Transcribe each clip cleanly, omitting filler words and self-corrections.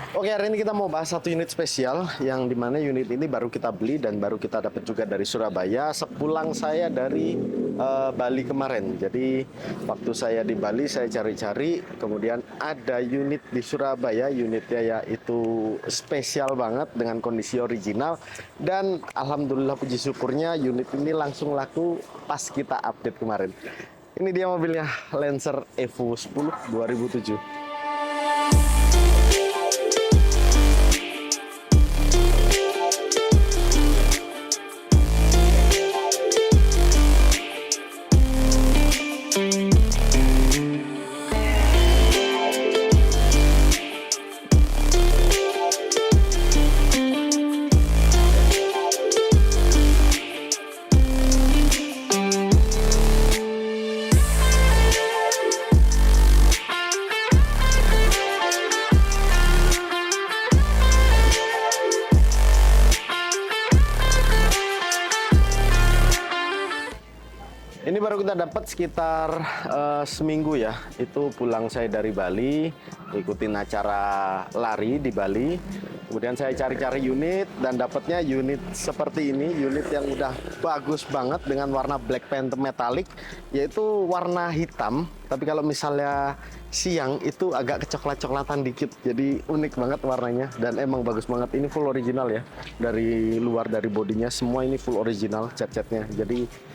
Oke, hari ini kita mau bahas satu unit spesial yang dimana unit ini baru kita beli dan baru kita dapat juga dari Surabaya sepulang saya dari Bali kemarin. Jadi waktu saya di Bali saya cari-cari, kemudian ada unit di Surabaya, unitnya yaitu spesial banget dengan kondisi original dan alhamdulillah puji syukurnya unit ini langsung laku pas kita update kemarin. Ini dia mobilnya, Lancer Evo 10 2007. Ini baru kita dapat sekitar seminggu ya. Itu pulang saya dari Bali, ikutin acara lari di Bali. Kemudian saya cari-cari unit dan dapatnya unit seperti ini, unit yang udah bagus banget dengan warna black phantom metallic, yaitu warna hitam. Tapi kalau misalnya siang itu agak kecoklat-coklatan dikit, jadi unik banget warnanya dan emang bagus banget. Ini full original ya, dari luar, dari bodinya semua ini full original cat-catnya. Jadi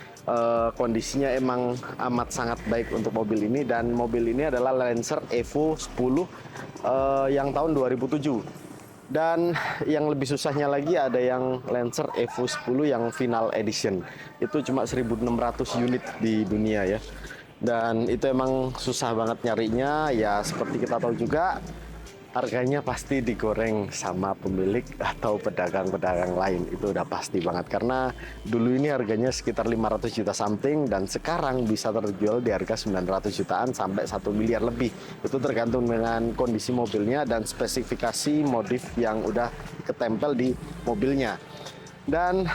kondisinya emang amat sangat baik untuk mobil ini, dan mobil ini adalah Lancer Evo 10 yang tahun 2007. Dan yang lebih susahnya lagi ada yang Lancer Evo 10 yang final edition. Itu cuma 1.600 unit di dunia ya. Dan itu emang susah banget nyarinya, ya seperti kita tahu juga harganya pasti digoreng sama pemilik atau pedagang-pedagang lain. Itu udah pasti banget, karena dulu ini harganya sekitar 500 juta something dan sekarang bisa terjual di harga 900 jutaan sampai 1 miliar lebih. Itu tergantung dengan kondisi mobilnya dan spesifikasi modif yang udah ketempel di mobilnya. Dan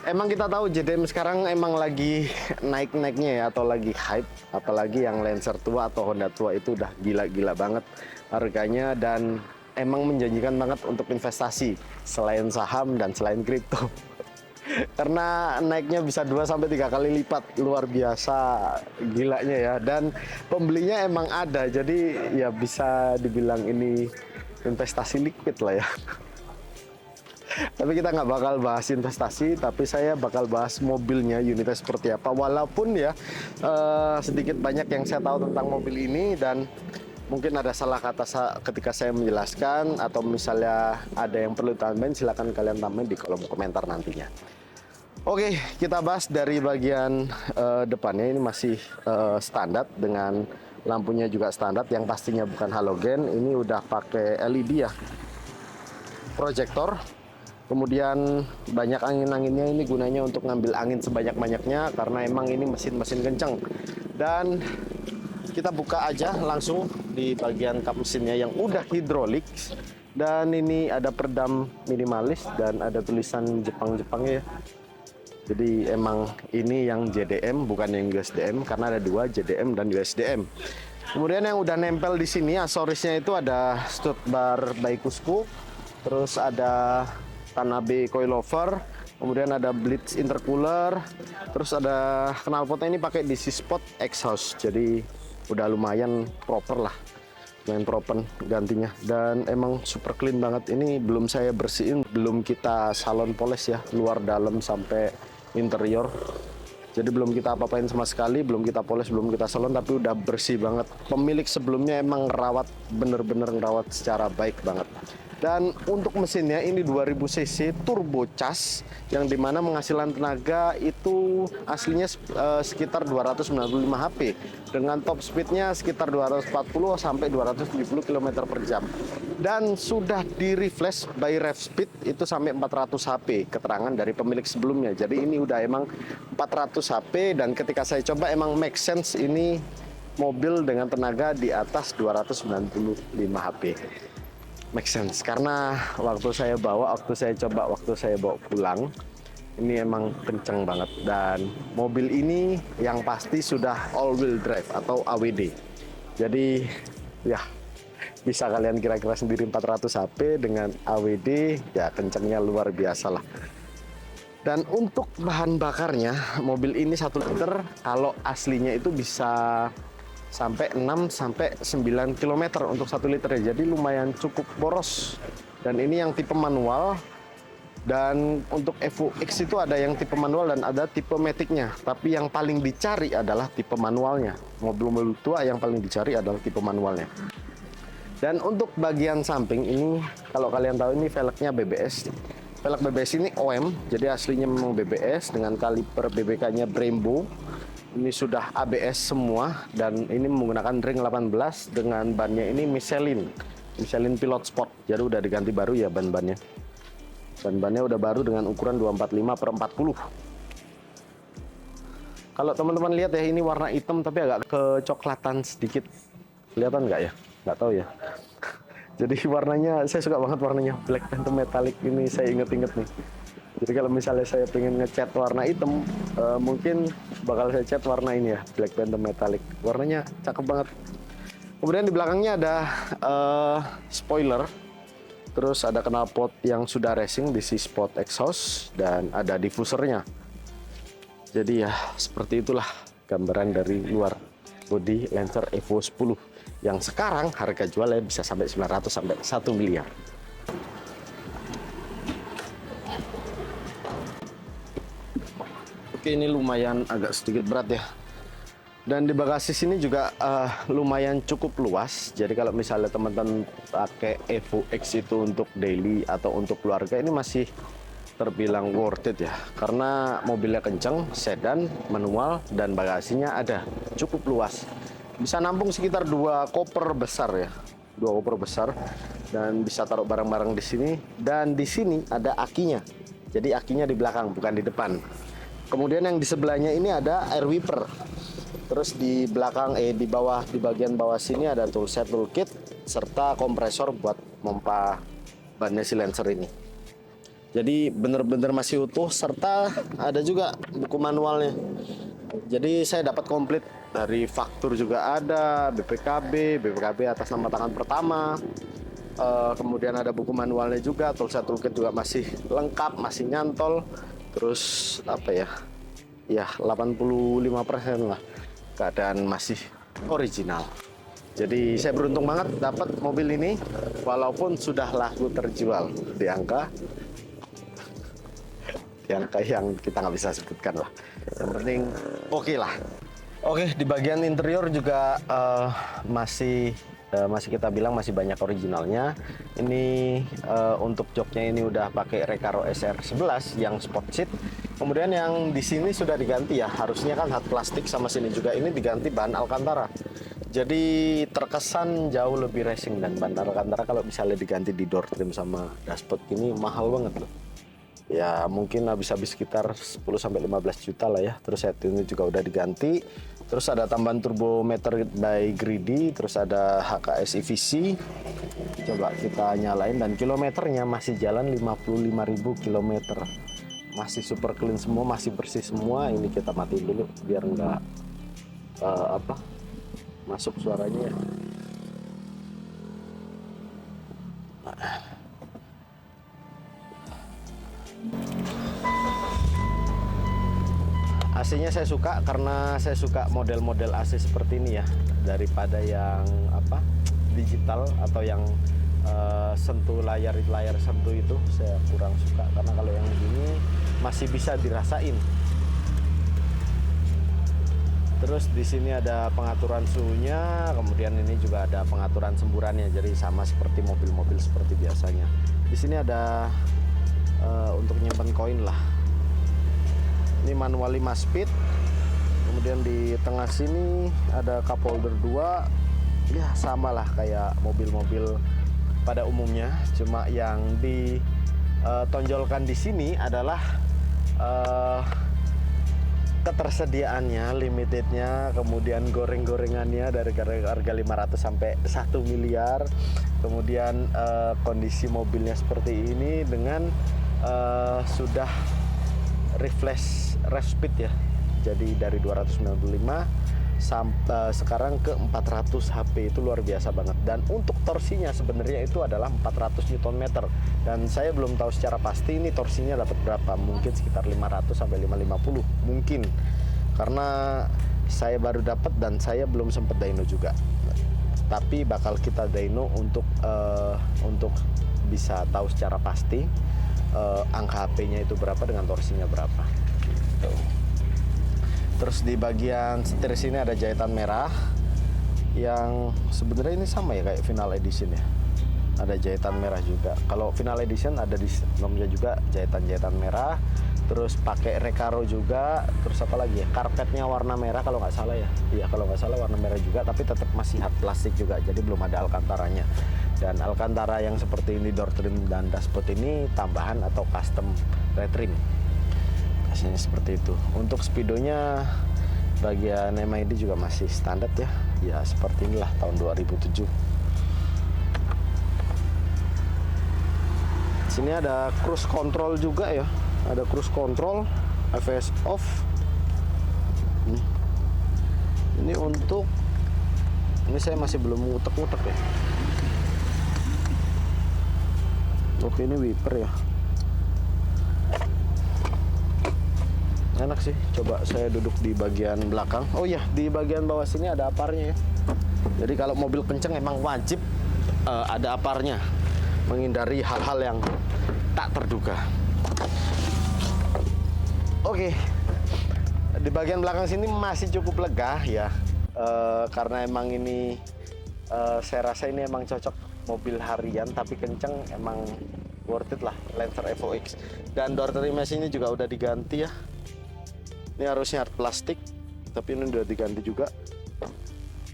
emang kita tahu JDM sekarang emang lagi naik-naiknya ya, atau lagi hype, apalagi yang Lancer tua atau Honda tua itu udah gila-gila banget harganya dan emang menjanjikan banget untuk investasi selain saham dan selain kripto. Karena naiknya bisa 2-3 kali lipat, luar biasa gilanya ya, dan pembelinya emang ada, jadi ya bisa dibilang ini investasi liquid lah ya. Tapi kita nggak bakal bahas investasi, tapi saya bakal bahas mobilnya, unitnya seperti apa. Walaupun ya sedikit banyak yang saya tahu tentang mobil ini, dan mungkin ada salah kata ketika saya menjelaskan, atau misalnya ada yang perlu tambahin, silahkan kalian tambahin di kolom komentar nantinya. Oke, kita bahas dari bagian depannya. Ini masih standar dengan lampunya juga standar, yang pastinya bukan halogen. Ini udah pakai LED ya, proyektor. Kemudian banyak angin-anginnya, ini gunanya untuk ngambil angin sebanyak-banyaknya karena emang ini mesin-mesin kenceng. Dan kita buka aja langsung di bagian kap mesinnya yang udah hidrolik, dan ini ada peredam minimalis dan ada tulisan Jepang-Jepangnya ya. Jadi emang ini yang JDM bukan yang USDM, karena ada dua, JDM dan USDM. Kemudian yang udah nempel di sini aksesorisnya itu ada stud bar Baikusku, terus ada Tanabe coilover, kemudian ada blitz intercooler, terus ada knalpotnya ini pakai DC spot exhaust, jadi udah lumayan proper lah, lumayan proper gantinya, dan emang super clean banget. Ini belum saya bersihin, belum kita salon polish ya, luar dalam sampai interior, jadi belum kita apa-apain sama sekali, belum kita polish, belum kita salon, tapi udah bersih banget. Pemilik sebelumnya emang ngerawat, bener-bener ngerawat secara baik banget. Dan untuk mesinnya ini 2000 cc turbo cas, yang dimana menghasilkan tenaga itu aslinya sekitar 295 HP dengan top speednya sekitar 240 sampai 270 km per jam, dan sudah di refresh by rev speed itu sampai 400 HP keterangan dari pemilik sebelumnya. Jadi ini udah emang 400 HP, dan ketika saya coba emang make sense ini mobil dengan tenaga di atas 295 HP. Make sense, karena waktu saya bawa pulang ini emang kenceng banget, dan mobil ini yang pasti sudah all wheel drive atau AWD. Jadi ya Bisa kalian kira-kira sendiri 400 HP dengan AWD, ya kencangnya luar biasa lah. Dan untuk bahan bakarnya, mobil ini 1 liter kalau aslinya itu bisa sampai 6 sampai 9 km untuk 1 liter ya. Jadi lumayan cukup boros. Dan ini yang tipe manual. Dan untuk Evo X itu ada yang tipe manual dan ada tipe maticnya. Tapi yang paling dicari adalah tipe manualnya. Mobil-mobil tua yang paling dicari adalah tipe manualnya. Dan untuk bagian samping ini, kalau kalian tahu ini velgnya BBS. Velg BBS ini OM, jadi aslinya memang BBS dengan kaliper BBK-nya Brembo. Ini sudah ABS semua dan ini menggunakan ring 18 dengan bannya ini Michelin Pilot Sport. Jadi udah diganti baru ya ban-bannya. Ban-bannya udah baru dengan ukuran 245/40. Kalau teman-teman lihat ya, ini warna hitam tapi agak kecoklatan sedikit. Kelihatan nggak ya? Nggak tahu ya. Jadi warnanya, saya suka banget warnanya Black Phantom Metallic ini, saya inget-inget nih. Jadi kalau misalnya saya pengen ngecat warna hitam, mungkin bakal saya cat warna ini ya, Black Phantom Metallic. Warnanya cakep banget. Kemudian di belakangnya ada spoiler, terus ada knalpot yang sudah racing, DC Sport exhaust, dan ada diffusernya. Jadi ya seperti itulah gambaran dari luar bodi Lancer Evo 10 yang sekarang harga jualnya bisa sampai 900 sampai 1 miliar. Oke, ini lumayan agak sedikit berat ya. Dan di bagasi sini juga lumayan cukup luas. Jadi kalau misalnya teman-teman pakai Evo X itu untuk daily atau untuk keluarga, ini masih terbilang worth it ya. Karena mobilnya kenceng, sedan, manual, dan bagasinya ada cukup luas. Bisa nampung sekitar 2 koper besar ya, 2 koper besar, dan bisa taruh barang-barang di sini. Dan di sini ada akinya, jadi akinya di belakang bukan di depan. Kemudian yang di sebelahnya ini ada air wiper. Terus di belakang di bawah, di bagian bawah sini ada toolset, toolkit, serta kompresor buat pompa bannya si Lancer ini. Jadi bener-bener masih utuh, serta ada juga buku manualnya. Jadi saya dapat komplit dari faktur juga ada, BPKB atas nama tangan pertama. Kemudian ada buku manualnya juga, toolset toolkit juga masih lengkap, masih nyantol. Terus apa ya? Ya 85% lah. Keadaan masih original. Jadi saya beruntung banget dapat mobil ini walaupun sudah laku terjual di angka yang kita nggak bisa sebutkan lah. Yang penting oke lah. Oke, di bagian interior juga masih kita bilang masih banyak originalnya. Ini untuk joknya ini udah pakai Recaro SR11 yang sport seat. Kemudian yang di sini sudah diganti ya. Harusnya kan hard plastik, sama sini juga ini diganti bahan Alcantara. Jadi terkesan jauh lebih racing, dan bahan Alcantara kalau misalnya diganti di door trim sama dashboard ini mahal banget loh. Ya mungkin habis-habis sekitar 10-15 juta lah ya. Terus set ini juga udah diganti. Terus ada tambahan turbometer by Greedy. Terus ada HKS EVC. Coba kita nyalain, dan kilometernya masih jalan 55.000 kilometer. Masih super clean semua, masih bersih semua. Ini kita matiin dulu biar nggak masuk suaranya ya. AC-nya saya suka karena saya suka model-model AC seperti ini ya, daripada yang digital atau yang sentuh layar sentuh itu saya kurang suka, karena kalau yang begini masih bisa dirasain. Terus di sini ada pengaturan suhunya, kemudian ini juga ada pengaturan semburannya, jadi sama seperti mobil-mobil seperti biasanya. Di sini ada untuk nyimpan koin lah. Ini manual 5 speed. Kemudian di tengah sini ada cup holder 2. Ya sama lah kayak mobil-mobil pada umumnya, cuma yang ditonjolkan di sini adalah ketersediaannya, limitednya, kemudian goreng-gorengannya dari harga 500 sampai 1 miliar. Kemudian kondisi mobilnya seperti ini dengan sudah refresh speed ya. Jadi dari 295 sekarang ke 400 HP. Itu luar biasa banget. Dan untuk torsinya sebenarnya itu adalah 400 Nm, dan saya belum tahu secara pasti ini torsinya dapat berapa, mungkin sekitar 500 sampai 550 mungkin, karena saya baru dapat dan saya belum sempat dyno juga. Tapi bakal kita dyno untuk bisa tahu secara pasti angka HP-nya itu berapa dengan torsinya berapa. Tuh. Terus di bagian setir sini ada jahitan merah yang sebenarnya ini sama ya kayak final edition ya. Ada jahitan merah juga. Kalau final edition ada di nomornya juga jahitan-jahitan merah. Terus pakai Recaro juga. Terus apa lagi ya? Karpetnya warna merah kalau nggak salah ya. Iya kalau nggak salah warna merah juga. Tapi tetap masih hard plastik juga. Jadi belum ada Alcantara-nya. Dan Alcantara yang seperti ini door trim dan dashboard ini tambahan atau custom retrim. Hasilnya seperti itu. Untuk speedonya bagian MID juga masih standar ya. Ya seperti inilah tahun 2007. Sini ada cruise control juga ya. Ada cruise control, ABS off. Ini untuk ini saya masih belum ngutek-ngutek ya. Oke, ini wiper ya. Enak sih, coba saya duduk di bagian belakang. Oh iya, di bagian bawah sini ada aparnya ya. Jadi kalau mobil kenceng emang wajib ada aparnya, menghindari hal-hal yang tak terduga. Oke, di bagian belakang sini masih cukup lega ya, karena emang ini saya rasa ini emang cocok mobil harian tapi kenceng, emang worth it lah Lancer Evo X. Dan door trim ini juga udah diganti ya. Ini harusnya hard plastik, tapi ini udah diganti juga.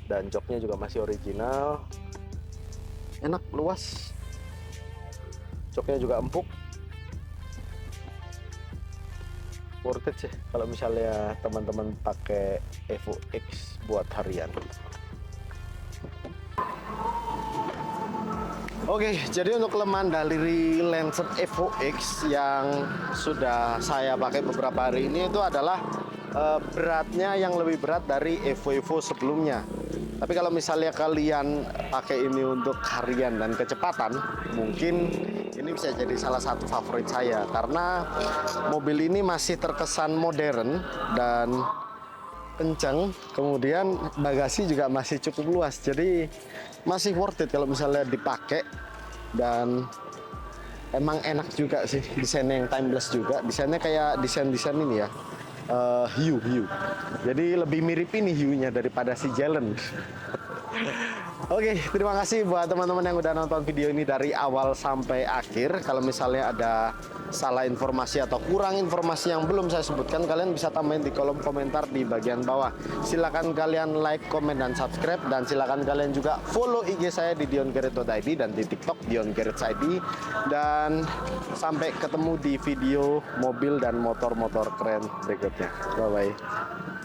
Dan joknya juga masih original. Enak, luas. Joknya juga empuk. Worth it sih kalau misalnya teman-teman pakai Evo X buat harian. Oke, jadi untuk kelemahan dari Lancer Evo X yang sudah saya pakai beberapa hari ini itu adalah beratnya yang lebih berat dari Evo sebelumnya. Tapi kalau misalnya kalian pakai ini untuk harian dan kecepatan, mungkin ini bisa jadi salah satu favorit saya, karena mobil ini masih terkesan modern dan kencang, kemudian bagasi juga masih cukup luas, jadi masih worth it kalau misalnya dipakai. Dan emang enak juga sih, desainnya yang timeless juga, desainnya kayak desain ini ya, hiu, jadi lebih mirip ini hiunya daripada si Jelen. Oke, terima kasih buat teman-teman yang udah nonton video ini dari awal sampai akhir. Kalau misalnya ada salah informasi atau kurang informasi yang belum saya sebutkan, kalian bisa tambahin di kolom komentar di bagian bawah. Silakan kalian like, komen, dan subscribe. Dan silakan kalian juga follow IG saya di diongarage.id dan di TikTok diongarage.id. Dan sampai ketemu di video mobil dan motor-motor keren berikutnya. Bye-bye.